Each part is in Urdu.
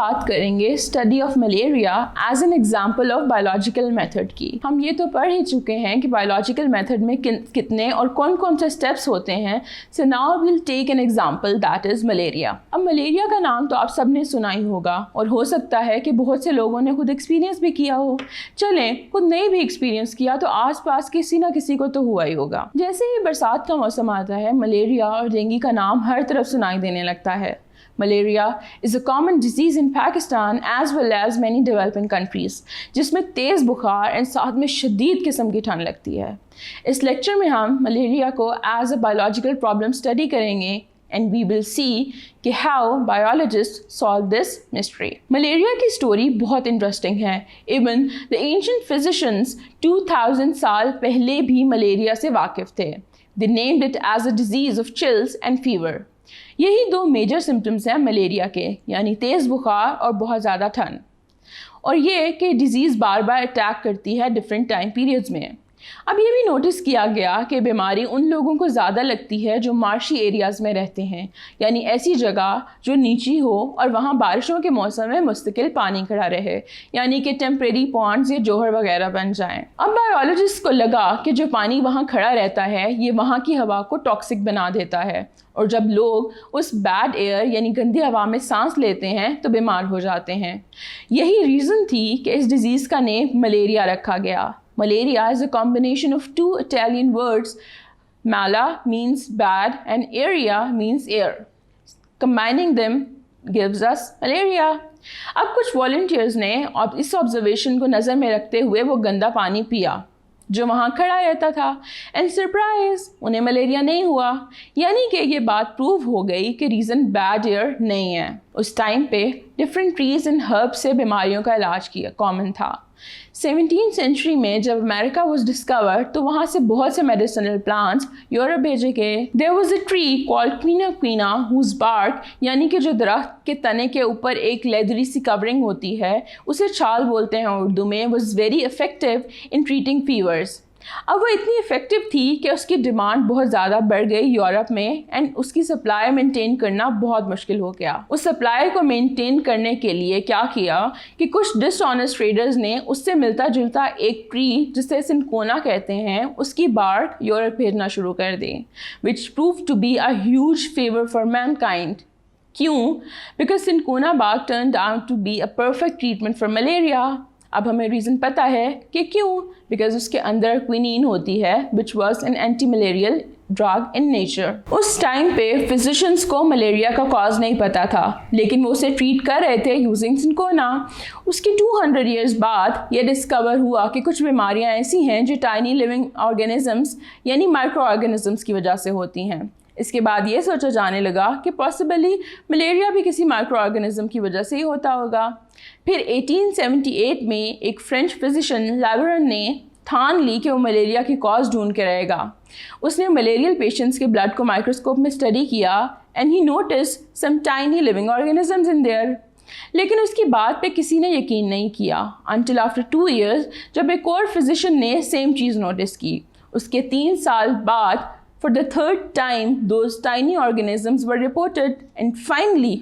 بات کریں گے study of malaria as an example of biological method کی. ہم یہ تو پڑھ ہی چکے ہیں کہ بایولوجیکل میتھڈ میں کتنے اور کون کون سے اسٹیپس ہوتے ہیں. So now we'll take an example that is malaria. اب ملیریا کا نام تو آپ سب نے سنا ہی ہوگا اور ہو سکتا ہے کہ بہت سے لوگوں نے خود ایکسپیرینس بھی کیا ہو. چلیں خود نہیں بھی ایکسپیرینس کیا تو آس پاس کسی نہ کسی کو تو ہوا ہی ہوگا. جیسے ہی برسات کا موسم آتا ہے ملیریا اور ڈینگی کا نام ہر طرف سنائی دینے لگتا ہے. Malaria is a common disease in Pakistan as well as many developing countries, جس میں تیز بخار اور ساتھ میں شدید قسم کی ٹھنڈ لگتی ہے. اس لیکچر میں ہم ملیریا کو as a biological problem study کریں گے and we will see کہ how biologists solve this mystery. Malaria کی سٹوری بہت انٹرسٹنگ ہے. Even the ancient physicians 2000 سال پہلے بھی ملیریا سے واقف تھے. They named it as a disease of chills and fever. یہی دو میجر سمٹمز ہیں ملیریا کے, یعنی تیز بخار اور بہت زیادہ ٹھنڈ, اور یہ کہ ڈیزیز بار بار اٹیک کرتی ہے ڈفرینٹ ٹائم پیریڈز میں. اب یہ بھی نوٹس کیا گیا کہ بیماری ان لوگوں کو زیادہ لگتی ہے جو مارشی ایریاز میں رہتے ہیں, یعنی ایسی جگہ جو نیچی ہو اور وہاں بارشوں کے موسم میں مستقل پانی کھڑا رہے, یعنی کہ ٹیمپریری پونڈز یا جوہر وغیرہ بن جائیں. اب بایولوجسٹ کو لگا کہ جو پانی وہاں کھڑا رہتا ہے یہ وہاں کی ہوا کو ٹاکسک بنا دیتا ہے, اور جب لوگ اس بیڈ ایئر یعنی گندی ہوا میں سانس لیتے ہیں تو بیمار ہو جاتے ہیں. یہی ریزن تھی کہ اس ڈیزیز کا نیم ملیریا رکھا گیا. Malaria is a combination of two Italian words. Mala means bad and area means air. Combining them gives us malaria. اب کچھ والنٹیئرز نے اس آبزرویشن کو نظر میں رکھتے ہوئے وہ گندا پانی پیا جو وہاں کھڑا رہتا تھا, اینڈ سرپرائز انہیں ملیریا نہیں ہوا. یعنی کہ یہ بات پروو ہو گئی کہ ریزن بیڈ ایئر نہیں ہے. اس ٹائم پہ ڈفرینٹ ٹریز اینڈ ہرب سے بیماریوں کا علاج کیا کامن تھا. 17th سینچری میں جب امریکہ واز ڈسکورڈ تو وہاں سے بہت سے میڈیسنل پلانٹس یورپ بھیجے گئے. There was a tree called quina whose bark, یعنی کہ جو درخت کے تنے کے اوپر ایک لیدری سی کورنگ ہوتی ہے اسے چھال بولتے ہیں اردو میں, was very effective in treating favours. اب وہ اتنی افیکٹو تھی کہ اس کی ڈیمانڈ بہت زیادہ بڑھ گئی یورپ میں, اینڈ اس کی سپلائی مینٹین کرنا بہت مشکل ہو گیا. اس سپلائی کو مینٹین کرنے کے لیے کیا کیا کہ کچھ ڈس آنیسٹ ٹریڈرز نے اس سے ملتا جلتا ایک ٹری جسے سنکونا کہتے ہیں اس کی بارک یورپ بھیجنا شروع کر دی, which proved to be a huge favour for mankind. کیوں؟ Because cinchona bark turned out to be a perfect treatment for malaria. اب ہمیں ریزن پتہ ہے کہ کیوں, بیکاز اس کے اندر کوئنین ہوتی ہے which was an anti-malarial drug in nature. اس ٹائم پہ فزیشنز کو ملیریا کا کاز نہیں پتا تھا, لیکن وہ اسے ٹریٹ کر رہے تھے یوزنگ سنکونا. اس کی 200 ایئرز بعد یہ ڈسکور ہوا کہ کچھ بیماریاں ایسی ہیں جو ٹائنی لیونگ آرگینزمس یعنی مائکرو آرگینزمس کی وجہ سے ہوتی ہیں. اس کے بعد یہ سوچا جانے لگا کہ پاسبلی ملیریا بھی کسی مائکرو آرگینزم کی وجہ سے ہی ہوتا ہوگا. پھر 1878 میں ایک فرینچ فزیشین لیورن نے ٹھان لی کہ وہ ملیریا کی کاز ڈھونڈ کے رہے گا. اس نے ملیریل پیشنٹس کے بلڈ کو مائکروسکوپ میں اسٹڈی کیا and he notice some tiny living organisms in there. لیکن اس کی بات پہ کسی نے یقین نہیں کیا انٹل آفٹر 2 ایئرز جب ایک اور فزیشین نے سیم چیز نوٹس کی. اس کے 3 سال بعد for the third time those tiny organisms were reported and finally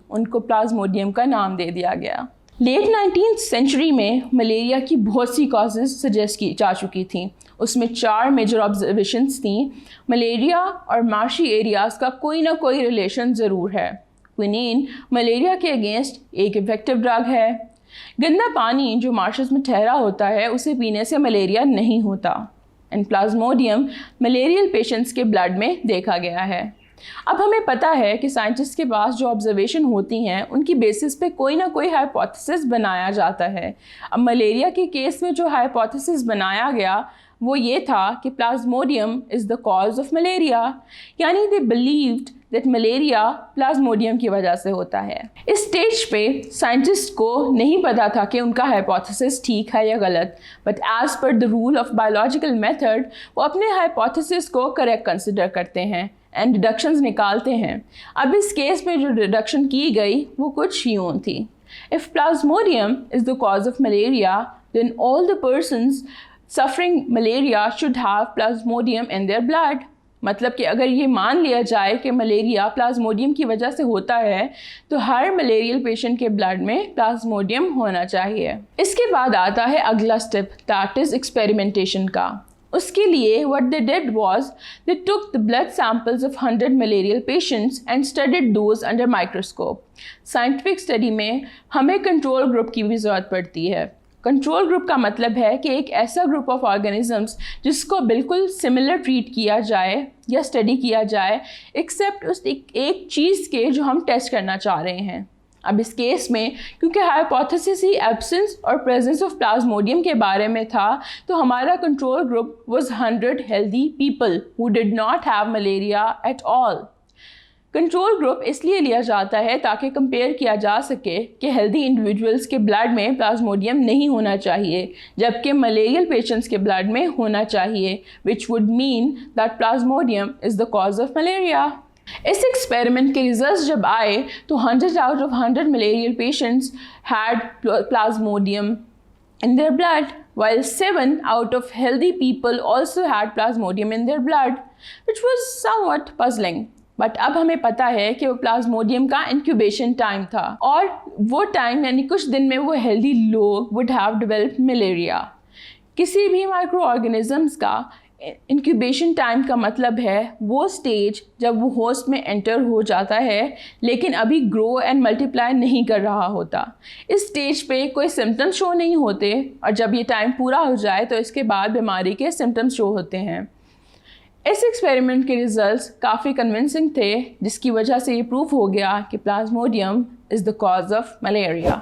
ان کو پلازموڈیم کا نام دے دیا گیا. لیٹ 19th سینچری میں ملیریا کی بہت سی کازز سجیسٹ کی جا چکی تھیں. اس میں 4 میجر آبزرویشنس تھیں. ملیریا اور مارشی ایریاز کا کوئی نہ کوئی ریلیشن ضرور ہے. کوئنین ملیریا کے اگینسٹ ایک افیکٹو ڈرگ ہے. گندا پانی جو مارشز میں ٹھہرا ہوتا ہے اسے پینے سے ملیریا نہیں ہوتا. اینڈ پلازموڈیم ملیریل پیشنٹس کے بلڈ میں دیکھا گیا ہے. اب ہمیں پتہ ہے کہ سائنٹسٹ کے پاس جو آبزرویشن ہوتی ہیں ان کی بیسس پہ کوئی نہ کوئی ہائپوتھیسس بنایا جاتا ہے. اب ملیریا کے کیس میں جو ہائپوتھیسس بنایا گیا وہ یہ تھا کہ plasmodium is the cause of malaria, یعنی they believed that malaria plasmodium کی وجہ سے ہوتا ہے. اس سٹیج پہ سائنٹسٹ کو نہیں پتا تھا کہ ان کا ہائپوتھیسس ٹھیک ہے یا غلط, but as per the rule of biological method وہ اپنے ہائپوتھیسس کو کریکٹ کنسیڈر کرتے ہیں اینڈ ڈیڈکشنز نکالتے ہیں. اب اس کیس میں جو ڈیڈکشن کی گئی وہ کچھ یوں تھی. If plasmodium is the cause of malaria, then all the persons suffering malaria should have plasmodium in their blood. مطلب کہ اگر یہ مان لیا جائے کہ ملیریا پلازموڈیم کی وجہ سے ہوتا ہے تو ہر ملیریل پیشنٹ کے بلڈ میں پلازموڈیم ہونا چاہیے۔ اس کے بعد آتا ہے اگلا اسٹیپ، دیٹ از ایکسپیریمنٹیشن کا۔ اس کے لیے what they did was they took the blood samples of 100 malarial patients and studied those under microscope۔ Scientific study میں ہمیں کنٹرول گروپ کی بھی ضرورت پڑتی ہے۔ کنٹرول گروپ کا مطلب ہے کہ ایک ایسا گروپ آف آرگینزمس جس کو بالکل سملر ٹریٹ کیا جائے یا اسٹڈی کیا جائے ایکسیپٹ اس ایک چیز کے جو ہم ٹیسٹ کرنا چاہ رہے ہیں۔ اب اس کیس میں کیونکہ ہائپوتھیسس ہی ایبسنس اور پریزنس آف پلازموڈیم کے بارے میں تھا تو ہمارا control group was 100 healthy people who did not have malaria at all۔ Control group اس لیے لیا جاتا ہے تاکہ کمپیئر کیا جا سکے کہ ہیلدی انڈیویجولس کے بلڈ میں پلازموڈیم نہیں ہونا چاہیے جبکہ ملیریل پیشنٹس کے بلڈ میں ہونا چاہیے، which would mean that plasmodium is the cause of malaria۔ اس ایکسپیریمنٹ کے ریزلٹس جب آئے تو 100 out of 100 malarial patients had plasmodium in their blood while 7 out of healthy people also had plasmodium in their blood, which was somewhat puzzling۔ But اب ہمیں پتہ ہے کہ وہ پلازموڈیم کا انکیوبیشن ٹائم تھا اور وہ ٹائم یعنی کچھ دن میں وہ ہیلدی لوگ would have developed malaria۔ کسی بھی مائکرو آرگینزمس کا انکیوبیشن ٹائم کا مطلب ہے وہ سٹیج جب وہ ہوسٹ میں انٹر ہو جاتا ہے لیکن ابھی گرو اینڈ ملٹیپلائی نہیں کر رہا ہوتا۔ اس سٹیج پہ کوئی سمٹمس شو نہیں ہوتے اور جب یہ ٹائم پورا ہو جائے تو اس کے بعد بیماری کے سمٹمس شو ہوتے ہیں۔ اس ایکسپیریمنٹ کے ریزلٹس کافی کنونسنگ تھے جس کی وجہ سے یہ پروف ہو گیا کہ plasmodium is the cause of malaria.